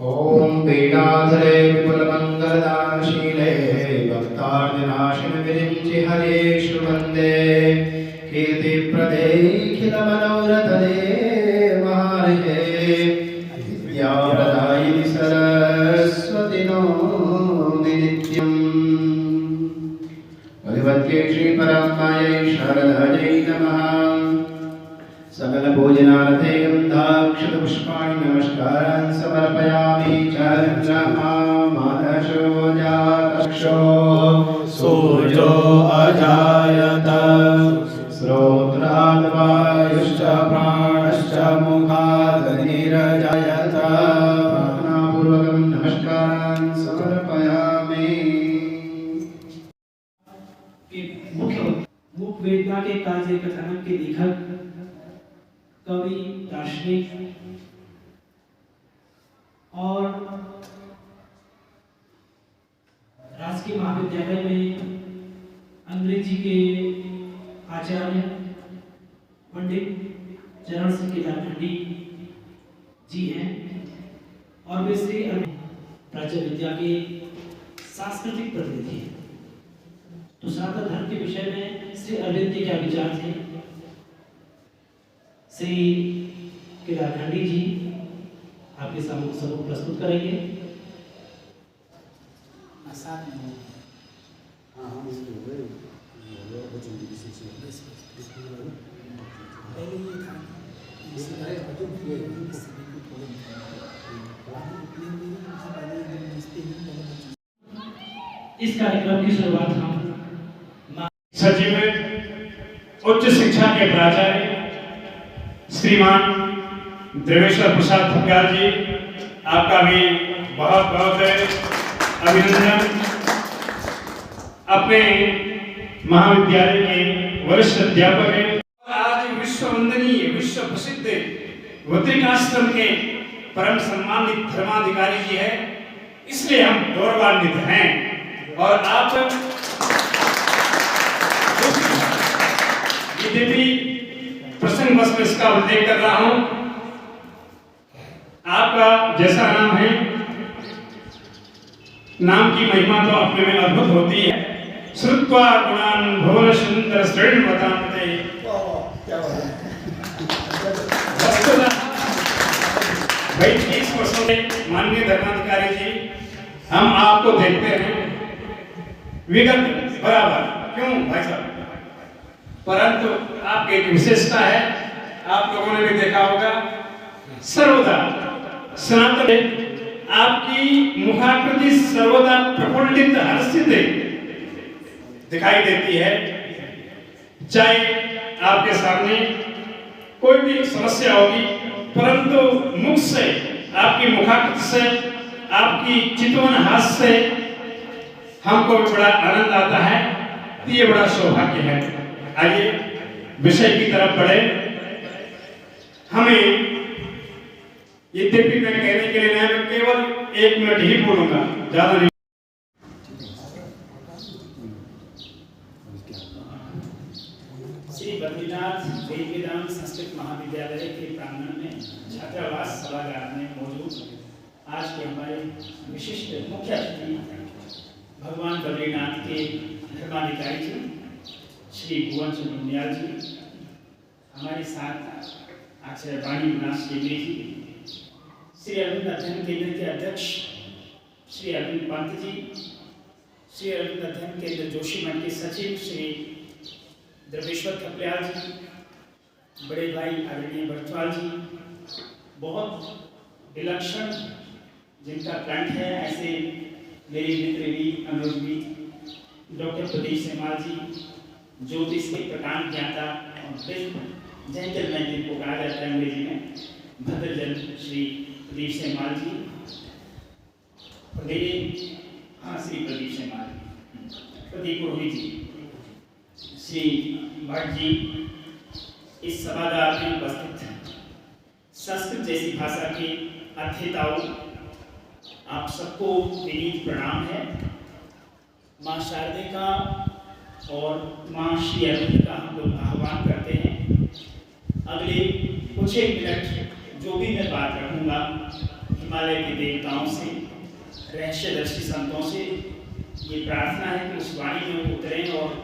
ओम पीडाधरे विपुलमंगलदानशीले भक्तार्तिनाशिन विरिञ्चि हरेषु वन्दे कीर्तिप्रदे खिलमनोरथदे महार्हे विद्याप्रदायिनि सरस्वति नौमि नित्यम्। भगवत्यै श्रीपरमायै शारदायै नमः। सकल पूजनार्थे गन्धाक्षतपुष्पाणि नमस्कारान् समर्पयामि। चन्द्रमामदशो जातक्षो सूर्यो अजायत श्रोत्राद् वायुश्च प्राणश्च मुखादग्निरजायत। प्रार्थनापूर्वकं नमस्कारान् समर्पयामि। मुख्य मूक वेदना के कार्य कथानक के लेखक कवि दार्शनिक और राजकीय महाविद्यालय में अंग्रेजी के आचार्य पंडित चरण सिंह केदारखंडी जी हैं और वे श्री प्राच्य विद्या के सांस्कृतिक प्रतिनिधि हैं। तो सनातन धर्म के विषय में श्री अरविंद जी क्या विचार थे, श्री केदारखंडी जी आपके समूह प्रस्तुत करेंगे। इस कार्यक्रम की शुरुआत हम सचिव उच्च शिक्षा के प्राचार्य श्रीमान देवेश्वर प्रसाद ठक्कर जी, आपका भी बहुत बहुत अभिनंदन। अपने महाविद्यालय के वरिष्ठ अध्यापक हैं। आज विश्व वंदनीय विश्व प्रसिद्ध वत्रिकाश्रम के परम सम्मानित धर्माधिकारी जी है, इसलिए हम गौरवान्वित हैं। और आप यद्यपि प्रसंग बस में इसका उल्लेख कर रहा हूं, आपका जैसा नाम है, नाम की महिमा तो अपने में अद्भुत होती है। श्रुत्वा गुणान् भुवन सुंदर श्रेणवतान्ते। भाई 30 वर्षों में माननीय धर्माधिकारी जी, हम आपको देखते हैं विगत बराबर, क्यों भाई साहब, परंतु आपकी एक विशेषता है, आप लोगों ने भी देखा होगा, सर्वदा सनातन आपकी मुखाकृति सर्वदा प्रफुल्लित हर्षित दिखाई देती है। चाहे आपके सामने कोई भी समस्या होगी, परंतु मुख से, आपकी मुखाकृति से, आपकी चितवन हास्य से हमको भी बड़ा आनंद आता है। ये बड़ा सौभाग्य है। आइए विषय की तरफ बढ़े। हमें यद्यपि मैं कहने के लिए मैं केवल 1 मिनट ही बोलूंगा, ज्यादा नहीं। श्री बद्रीनाथ वेद वेदांत संस्कृत महाविद्यालय के प्रांगण में छात्रावास सभागार में मौजूद आज के हमारे विशिष्ट मुख्य अतिथि भगवान बद्रीनाथ के धर्माधिकारी जी श्री भुवन सुब्रमण्यम जी, हमारे साथ आचार्य वाणी विनाश केंद्र जी, श्री अरविंद अध्ययन केंद्र के अध्यक्ष श्री अरविंद पंत जी, श्री अरविंद अध्ययन केंद्र जोशीमठ के सचिव श्री द्रवेश्वर कपलियाल जी, बड़े भाई आदरणीय बर्थवाल जी, बहुत विलक्षण जिनका प्लांट है, ऐसे मेरे मित्र भी अनुज भी, डॉक्टर प्रदीप सेमाल जी, ज्योतिष के प्रकांड ज्ञाता और जेंटलमैन जिनको कहा जाता है अंग्रेजी में, भद्रजन श्री प्रदीप सेमाल जी, श्री प्रदीप सेमाल, प्रदीप पुरोहित जी, श्री भट्ट जी, इस सभागार में उपस्थित संस्कृत जैसी भाषा के अध्येताओं, आप सबको विनीत प्रणाम है। माँ शारदे का और माँ श्री अरविंद का हम लोग आह्वान करते हैं। अगले कुछ एक मिनट जो भी मैं बात रखूँगा, हिमालय के देवताओं से, रहस्यदर्शी संतों से ये प्रार्थना है कि उस वाणी में उतरें और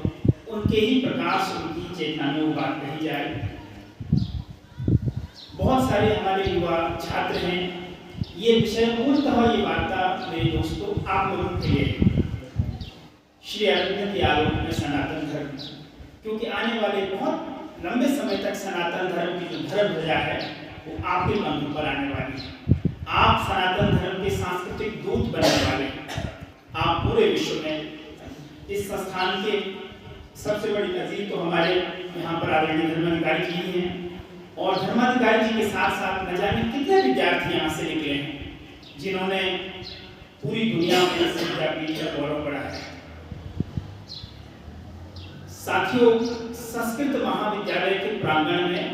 उनके ही प्रकाश, उनकी चेतना में वो बात कही जाए। बहुत सारे हमारे युवा छात्र हैं। ये विषय मूलतः ये वार्ता मेरे दोस्तों आप लोगों के लिए श्री अरविंद के आलोक में सनातन धर्म, क्योंकि आने वाले बहुत लंबे समय तक सनातन धर्म की जो धर्म ध्वजा है वो आपके कंधों पर आने वाली है। आप सनातन धर्म के सांस्कृतिक दूत बनने वाले हैं। आप पूरे विश्व में इस संस्थान के सबसे बड़ी नजीर तो हमारे यहाँ पर आदरणीय धर्माधिकारी जी ही हैं, और धर्माधिकारी जी के साथ साथ न जाने कितने विद्यार्थी यहाँ से निकले हैं जिन्होंने पूरी दुनिया में इस विद्यापीठ का गौरव बढ़ाया है। साथियों, संस्कृत महाविद्यालय के प्रांगण में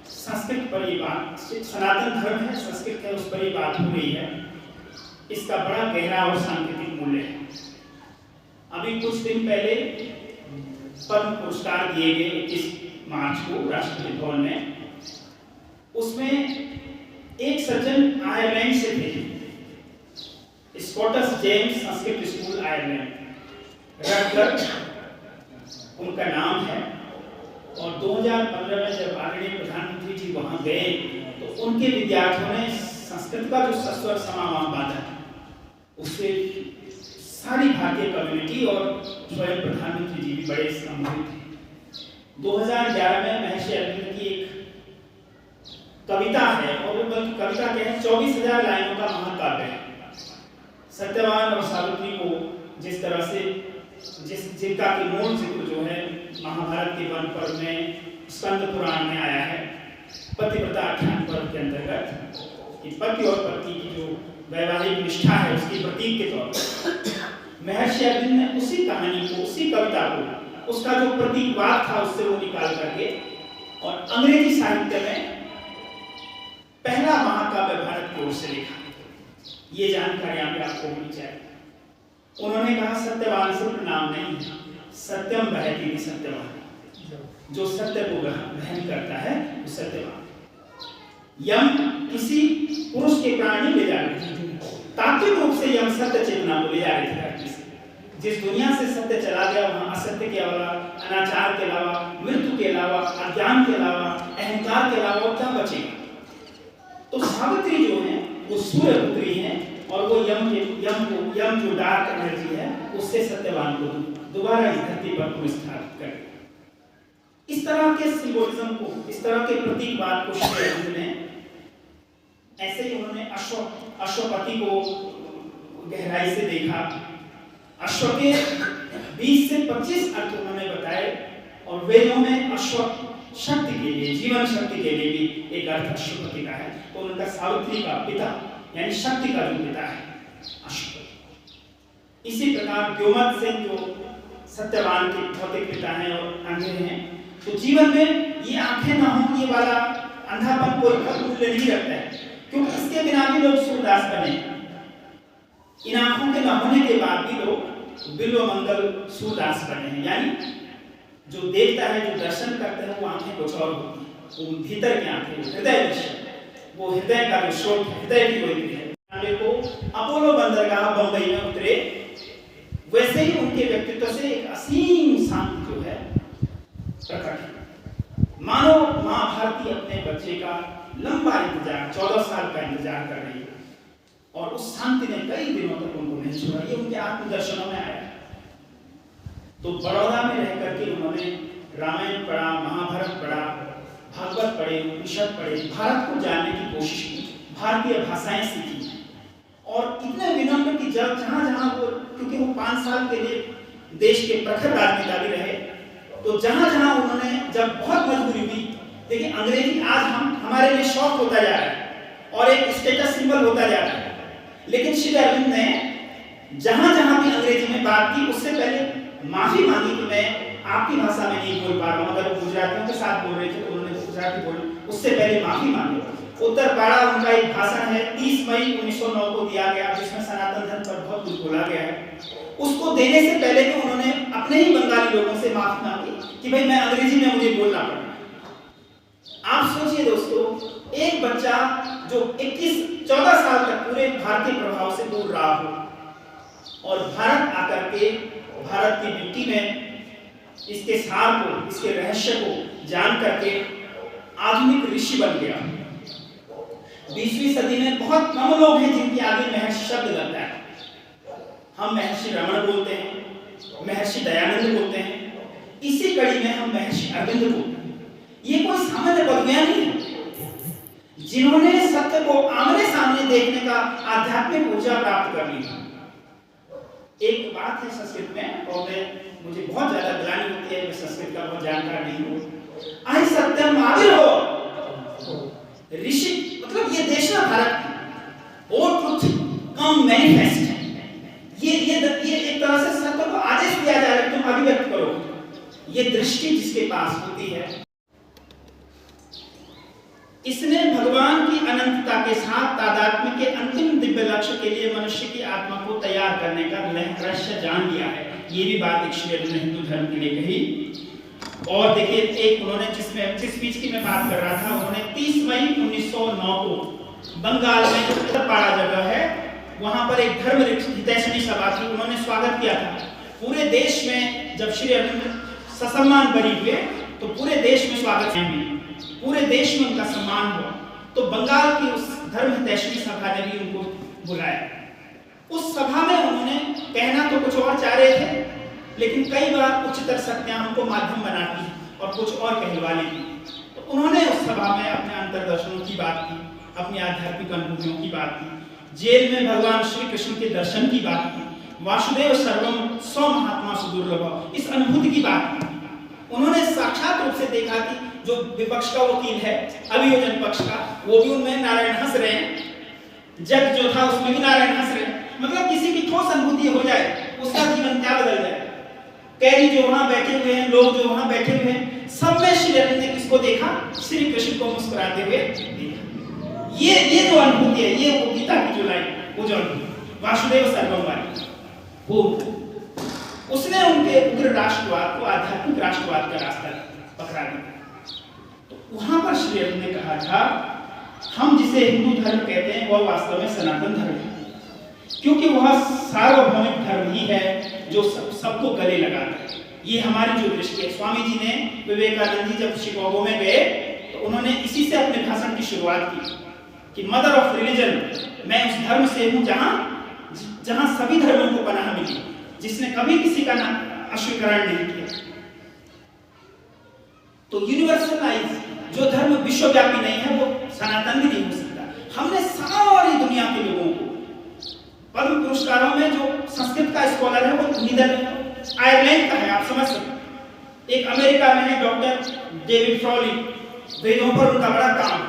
संस्कृत पर ये बात, सनातन धर्म है, संस्कृत है, उस पर ये बात हो रही है। इसका बड़ा गहरा और सांकेतिक मूल्य है। अभी कुछ दिन पहले पद्म पुरस्कार दिए गए 21 मार्च को राष्ट्रपति भवन में। उसमें एक सज्जन आयरलैंड से थे, Scottish James Sanskrit school Ireland, Rutger उनका नाम है। और 2015 में जब आदरणीय प्रधानमंत्री जी वहां गए तो उनके विद्यार्थियों ने संस्कृत का जो सस्वर समागम बांधा, उससे सारी भारतीय कम्युनिटी और स्वयं प्रधानमंत्री जी भी बड़े सम्मानित थे। 2011 में महर्षि अरविंद की एक कविता है, और वो कविता क्या है, 24,000 लाइनों का महाकाव्य है। सत्यवान और सावित्री को जिस तरह से जिनका की मूल जिक्र जो है महाभारत के वन पर्व में, स्कंद पुराण में आया है, पतिव्रता आख्यान पर्व के अंतर्गत, ये पति और पत्नी की जो वैवाहिक निष्ठा है उसकी प्रतीक के तौर पर महर्षि अरविंद ने उसी कहानी को, उसी कविता को, उसका जो प्रतीकवाद था उससे वो निकाल करके और अंग्रेजी साहित्य में पहला महाकाव्य भारत की ओर से लिखा। ये जानकारी आपको होनी चाहिए। उन्होंने कहा सत्यवान सिर्फ नाम नहीं, सत्यम बहती सत्यवान, जो सत्य को वहन करता है वो सत्यवान। यम किसी पुरुष के प्राण नहीं ले जा रहे थे, तात्विक रूप से यम सत्य चेतना को ले जा रहे थे। जिस दुनिया से सत्य चला गया वहां असत्य के अलावा, अनाचार के अलावा, मृत्यु के अलावा, अज्ञान के अलावा, अहंकार के अलावा क्या बचेगा। तो सावित्री जो है वो सूर्य पुत्री है, और वो यम जो डार्क एनर्जी है उससे सत्यवान को दोबारा इस धरती पर पुनर्स्थापित कर। इस तरह के सिंबोलिज्म को, इस तरह के प्रतीकवाद को श्री अरविंद ने, ऐसे ही उन्होंने अश्वपति को गहराई से देखा। अश्व के 20 से 25 अर्थ उन्होंने बताए, और वेदों में अश्व शक्ति के लिए, जीवन शक्ति के लिए भी एक अर्थ अश्वपति का है। तो उनका सावित्री का पिता यानी शक्ति का जो पिता है अश्वपति। इसी प्रकार व्योमत सेन जो सत्यवान के भौतिक पिता हैं और अंधे हैं, तो जीवन में ये आंखें ना हो, ये वाला अंधापन कोई मूल्य नहीं रखता है, क्योंकि इसके बिना भी लोग सूरदास बने। इन आंखों के न होने के बाद भी लोग बिल्व मंगल सूरदास बने हैं। यानी जो देखता है, जो दर्शन करता है, वो आंखें कुछ और होती हैं, वो भीतर की आंखें, हृदय दर्शन, वो हृदय का जो स्रोत, हृदय की वही है। को अपोलो बंदरगाह बंबई में उतरे, वैसे ही उनके व्यक्तित्व से एक असीम शांति जो है प्रकट। मानो माँ भारती अपने बच्चे का लंबा इंतजार, 14 साल का इंतजार कर रही है, और उस शांति ने कई दिनों तक उनको नहीं छोड़ा। ये उनके आत्मदर्शनों में आया। तो बड़ौदा में रह करके उन्होंने रामायण पढ़ा, महाभारत पढ़ा, भागवत पढ़े, उपनिषद पढ़े, भारत को जानने की कोशिश की, भारतीय भाषाएं सीखी, और इतने विनम्र कि जब जहां वो, क्योंकि वो 5 साल के लिए देश के प्रखर राजनेता भी रहे, तो जहां उन्होंने, जब बहुत मजबूरी हुई, देखिए अंग्रेजी आज हमारे लिए शौक होता जा रहा है और एक स्टेटस सिंबल होता जा रहा है, लेकिन श्री अरविंद ने जहां भी अंग्रेजी में बात की, उससे पहले माफी मांगी कि मैं आपकी भाषा में नहीं बोल पा रहा हूँ, अगर वो गुजरातियों के साथ बोल रहे थे तो उन्होंने गुजराती बोल, उससे पहले माफी मांगी। उत्तरपाड़ा उनका एक भाषण है 30 मई 1909 को दिया गया, जिसमें सनातन धर्म पर बहुत कुछ बोला गया है। उसको देने से पहले भी उन्होंने अपने ही बंगाली लोगों से माफी मांगी कि भाई मैं अंग्रेजी में मुझे बोलना पड़ा। आप सोचिए दोस्तों, एक बच्चा जो 14 साल तक पूरे भारतीय प्रभाव से दूर रहा हो और भारत आकर के भारत की मिट्टी में इसके सार को, इसके रहस्य को जान करके आधुनिक ऋषि बन गया। 20वीं सदी में बहुत कम लोग हैं जिनके आगे महर्षि शब्द लगता है। हम महर्षि रमण बोलते हैं, महर्षि दयानंद बोलते हैं, इसी कड़ी में हम महर्षि अरविंद बोलते हैं। ये कोई सामान्य पदवियां नहीं है, जिन्होंने सत्य को आमने सामने देखने का आध्यात्मिक ऊर्जा प्राप्त कर ली। एक बात है संस्कृत में, और मुझे बहुत ज्यादा ग्लानि होती है, मैं संस्कृत का बहुत जानकार नहीं हूँ। आई सत्यम आविर्भव ऋषि, मतलब ये देश ना भारत, ओ ट्रुथ कम मैनिफेस्ट। ये एक तरह से सत्य को आदेश दिया जा रहा है, तुम अभिव्यक्त करो। ये दृष्टि जिसके पास होती है, इसने भगवान की अनंतता के साथ तादात्म्य के अंतिम दिव्य लक्ष्य के लिए मनुष्य की आत्मा को तैयार करने का रहस्य जान लिया है। ये भी बात एक श्री अरविंद ने हिंदू धर्म के लिए कही। और देखिए, एक उन्होंने जिस स्पीच की मैं बात कर रहा था, उन्होंने 30 मई 1909 को बंगाल में जो उत्तरपाड़ा जगह है, वहां पर एक धर्म हितैषणी सभा थी, उन्होंने स्वागत किया था। पूरे देश में जब श्री अरविंद ससम्मान बरी हुए तो पूरे देश में स्वागत हुआ, पूरे देश में उनका सम्मान हुआ। तो बंगाल की उस धर्म हितैषणी सभा ने भी उनको बुलाया। उस सभा में उन्होंने कहना तो कुछ और चाह रहे थे, लेकिन कई बार उच्चतर शक्तियां उनको माध्यम बनाती और कुछ और कहलवा लेती। तो उन्होंने उस सभा में अपने अंतर्दर्शनों की बात की, अपनी आध्यात्मिक अनुभूतियों की बात की, जेल में भगवान श्री कृष्ण के दर्शन की बात की, वासुदेव सर्वम सौ महात्मा सुदुर्लभ, इस अनुभूति की बात की। उन्होंने साक्षात रूप से देखा कि जो विपक्ष का वकील है, अभियोजन पक्ष का, वो भी उनमें नारायण हंस रहे हैं, जज जो था उसमें भी नारायण हंस रहे हैं। मतलब किसी की ठोस अनुभूति हो जाए, उसका जीवन क्या बदल जाए। कैदी जो वहां बैठे हुए हैं, लोग जो वहां बैठे हुए हैं, सब में श्री अरविंद ने किसको देखा? श्री कृष्ण को मुस्कुराते हुए देखा। ये जो अनुभूति है, ये वो गीता की जो लाइन, वो जो वासुदेव सर्वम वाली, वो उसने उनके उग्र राष्ट्रवाद को आध्यात्मिक राष्ट्रवाद का रास्ता पकड़ा दिया। तो वहां पर श्री अरविंद ने कहा था, हम जिसे हिंदू धर्म कहते हैं वह वास्तव में सनातन धर्म है, क्योंकि वह सार्वभौमिक धर्म ही है जो सबको गले लगाता है। ये हमारी जो दृष्टि है। स्वामी जी ने, विवेकानंद जी जब शिकागो में गए तो उन्होंने इसी से अपने भाषण की शुरुआत की कि मदर ऑफ रिलीजन, मैं उस धर्म से हूं जहां सभी धर्मों को पनाह मिली, जिसने कभी किसी का अस्वीकरण नहीं किया। तो यूनिवर्सलाइज, जो धर्म विश्वव्यापी नहीं है, वो सनातन भी नहीं हो सकता। हमने सारी दुनिया के लोगों को पद्म पुरस्कारों में, जो संस्कृत का स्कॉलर है वो आयरलैंड का है, आप समझ सकते। एक अमेरिका में है डॉक्टर डेविड फ्रॉली, वेदों पर उनका बड़ा काम।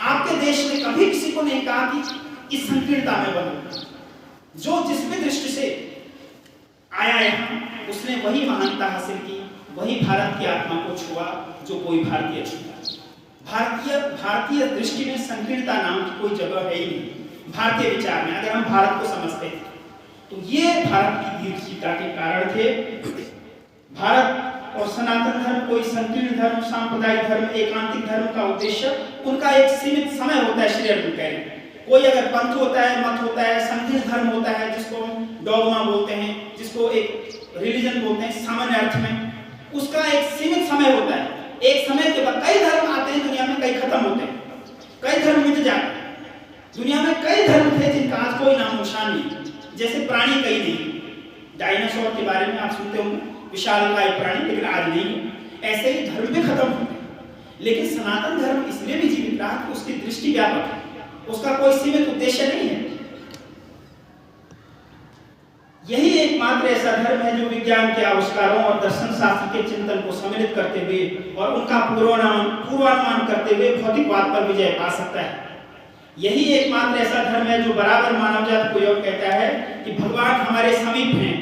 आपके देश ने कभी किसी को नहीं कहा कि इस संकीर्णता में बनो। जो जिस भी दृष्टि से आया है, उसने वही महानता हासिल की, वही भारत की आत्मा को छुआ जो कोई भारतीय छुआ। भारतीय दृष्टि में संकीर्णता नाम की कोई जगह है ही नहीं भारतीय विचार में। अगर हम भारत को समझते हैं तो ये भारत की दीर्घता के कारण थे। भारत और सनातन धर्म कोई संकीर्ण धर्म, सांप्रदायिक धर्म, एकांतिक धर्म का उद्देश्य, उनका एक सीमित समय होता है। श्री अरविंद कह रहे हैं, कोई अगर पंथ होता है, मत होता है, संकीर्ण धर्म होता है, जिसको हम डॉगमा बोलते हैं, जिसको एक रिलीजन बोलते हैं सामान्य अर्थ में, उसका एक सीमित समय होता है। एक समय के बाद कई धर्म आते हैं दुनिया में, कई खत्म होते हैं, कई धर्म मिट जाते हैं। दुनिया में कई धर्म थे जिनका आज कोई नाम निशान नहीं, जैसे प्राणी कई नहीं। डायनासोर के बारे में आप सुनते होंगे, विशालकाय प्राणी, लेकिन आज नहीं। ऐसे ही धर्म भी खत्म होते हैं, लेकिन सनातन धर्म इसलिए भी जीवित रहा कि उसकी दृष्टि व्यापक है, उसका कोई सीमित उद्देश्य नहीं है। यही एकमात्र ऐसा धर्म है जो विज्ञान के आविष्कारों और दर्शन शास्त्र के चिंतन को सम्मिलित करते हुए और उनका पूर्वानुमान करते हुए भौतिकवाद पर विजय पा सकता है। यही एकमात्र ऐसा धर्म है जो बराबर मानव जाति को यह कहता है कि भगवान हमारे समीप हैं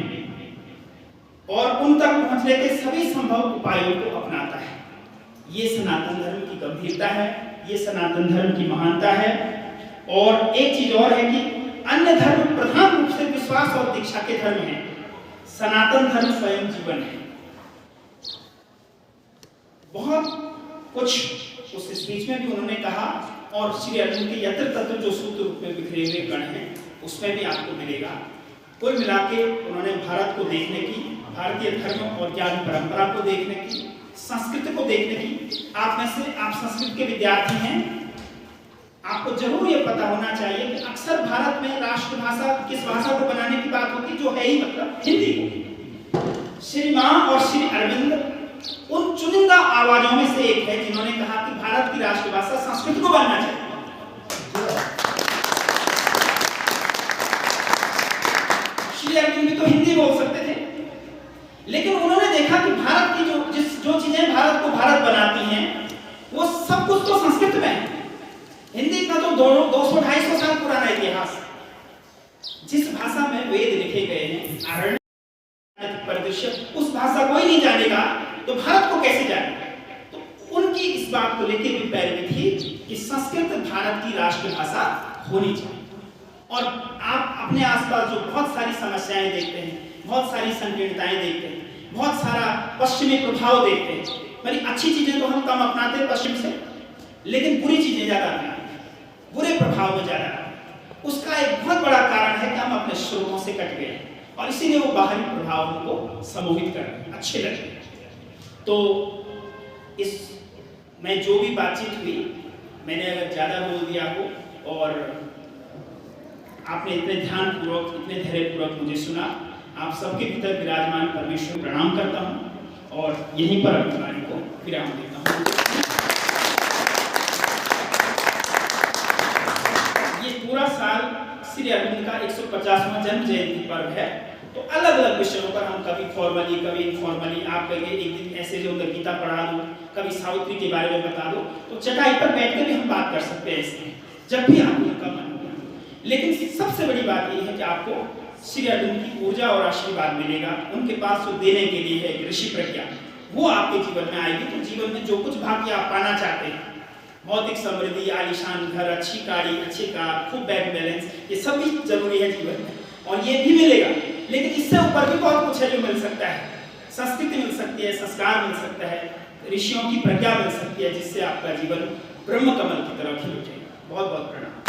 और उन तक पहुंचने के सभी संभव उपायों को अपनाता है। ये सनातन धर्म की गंभीरता है, ये सनातन धर्म की महानता है। और एक चीज और है कि अन्य धर्म प्रधान रूप से विश्वास और दीक्षा के धर्म हैं, सनातन धर्म स्वयं जीवन है। बहुत कुछ उस स्पीच में भी उन्होंने कहा और श्री अर्जुन के यत्र तत्व जो सूत्र रूप में बिखरे हुए गण हैं उसमें भी आपको मिलेगा। कुल मिला के उन्होंने भारत को देखने की, भारतीय धर्म और ज्ञान परंपरा को देखने की, संस्कृति को देखने की। आप में से आप संस्कृत के विद्यार्थी हैं, आपको जरूर ये पता होना चाहिए कि अक्सर भारत में राष्ट्रभाषा किस भाषा को बनाने की बात होती जो है ही मतलब हिंदी को। श्री मां और श्री अरविंद उन चुनिंदा आवाजों में से एक है जिन्होंने कहा कि भारत की राष्ट्रभाषा संस्कृत को बनना चाहिए। श्री अरविंद भी तो हिंदी बोल सकते थे, लेकिन उन्होंने देखा कि भारत की जो चीजें भारत को भारत बनाती हैं वो सब कुछ तो संस्कृत में है। हिंदी का तो 200-250 साल पुराना इतिहास, जिस भाषा में वेद लिखे गए हैं, आरण्य परिदृश्य, उस भाषा को ही नहीं जानेगा तो भारत को कैसे जानेगा। तो उनकी इस बात को लेकर भी पैरवी थी कि संस्कृत भारत की राष्ट्रभाषा होनी चाहिए। और आप अपने आसपास जो बहुत सारी समस्याएं देखते हैं, बहुत सारी संकीर्णताएं देखते हैं, बहुत सारा पश्चिमी प्रभाव देखते हैं, बड़ी अच्छी चीजें तो हम कम अपनाते हैं पश्चिम से, लेकिन बुरी चीजें ज्यादा अपनाते हैं, बुरे प्रभाव में ज्यादा। उसका एक बहुत बड़ा कारण है कि हम अपने स्रोतों से कट गए और इसीलिए वो बाहरी प्रभाव हमको सम्मोहित कर रहे हैं, अच्छे लगे। तो इस में जो भी बातचीत हुई, मैंने अगर ज्यादा बोल दिया हो और आपने इतने ध्यानपूर्वक, इतने धैर्यपूर्वक मुझे सुना, आप सबके भीतर विराजमान परमेश्वर प्रणाम करता हूँ और यहीं पर अपनी वाणी को विराम देता हूँ। ये पूरा साल श्री अरविंद का 150वां जन्म जयंती पर्व है, तो अलग अलग विषयों पर हम कभी फॉर्मली कभी इनफॉर्मली, आप कहिए एक दिन ऐसे जो गीता पढ़ा दो, कभी सावित्री के बारे में बता दो, तो चटाई पर बैठ कर भी हम बात कर सकते हैं इसमें, जब भी आपको उनका मन हो। लेकिन सबसे बड़ी बात यह है कि आपको श्री अर्जुन की ऊर्जा और आशीर्वाद मिलेगा। उनके पास जो देने के लिए है ऋषि प्रज्ञा, वो आपके जीवन में आएगी। तो जीवन में जो कुछ भाग्य आप पाना चाहते हैं, भौतिक समृद्धि, आलीशान घर, अच्छी गाड़ी, अच्छी कार, खूब बैंक बैलेंस, ये सब भी जरूरी है जीवन में और ये भी मिलेगा। लेकिन इससे ऊपर भी बहुत कुछ है जो मिल सकता है। संस्कृति मिल सकती है, संस्कार मिल सकता है, ऋषियों की प्रज्ञा मिल सकती है, जिससे आपका जीवन ब्रह्म कमल की तरह खिल उठेगा। बहुत बहुत प्रणाम।